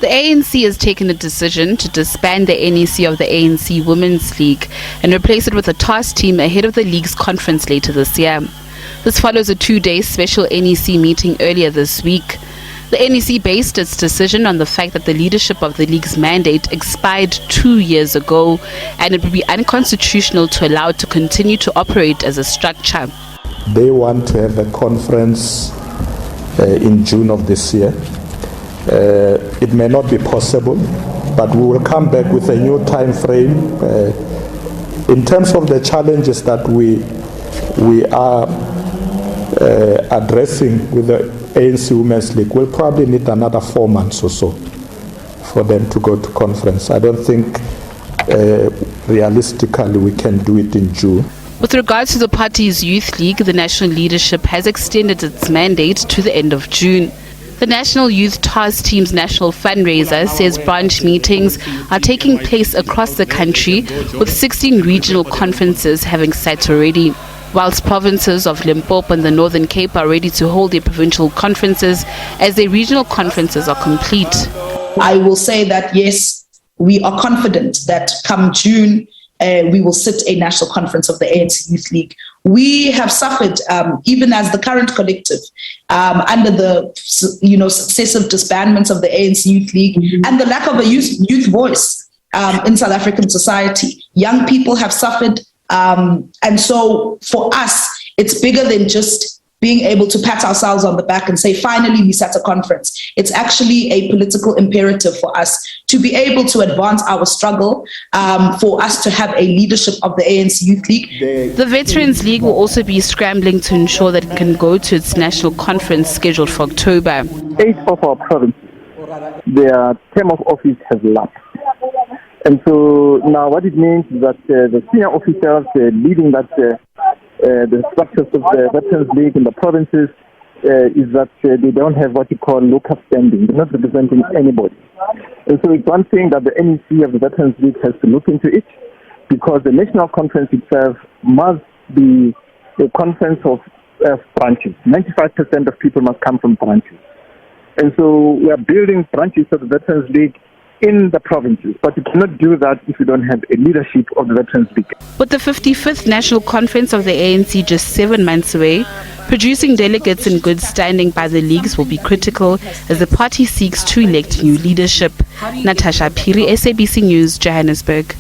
The ANC has taken a decision to disband the NEC of the ANC Women's League and replace it with a task team ahead of the league's conference later this year. This follows a 2-day special NEC meeting earlier this week. The NEC based its decision on the fact that the leadership of the league's mandate expired 2 years ago, and it would be unconstitutional to allow it to continue to operate as a structure. They want to have a conference in June of this year. It may not be possible, but we will come back with a new time frame. In terms of the challenges that we are addressing with the ANC Women's League, we'll probably need another 4 months or so for them to go to conference. I don't think realistically we can do it in June. With regards to the party's Youth League, the national leadership has extended its mandate to the end of June. The National Youth Task Team's national fundraiser says branch meetings are taking place across the country, with 16 regional conferences having sites already. Whilst provinces of Limpopo and the Northern Cape are ready to hold their provincial conferences as their regional conferences are complete. I will say that yes, we are confident that come June, we will sit a national conference of the ANC Youth League. We have suffered, even as the current collective, under the successive disbandments of the ANC Youth League and the lack of a youth voice in South African society. Young people have suffered, and so for us, it's bigger than just being able to pat ourselves on the back and say, finally, we sat a conference. It's actually a political imperative for us to be able to advance our struggle, for us to have a leadership of the ANC Youth League. The Veterans League will also be scrambling to ensure that it can go to its national conference scheduled for October. 8 of our provinces, their term of office has lapsed. And so now what it means is that the senior officers leading that the structures of the Veterans League in the provinces is that they don't have what you call local standing. They're not representing anybody. And so it's one thing that the NEC of the Veterans League has to look into it, because the national conference itself must be a conference of branches. 95% of people must come from branches. And so we are building branches of the Veterans League in the provinces, but you cannot do that if you don't have a leadership of the Veterans League. With the 55th National Conference of the ANC just 7 months away, producing delegates in good standing by the leagues will be critical as the party seeks to elect new leadership. Natasha Piri, SABC News, Johannesburg.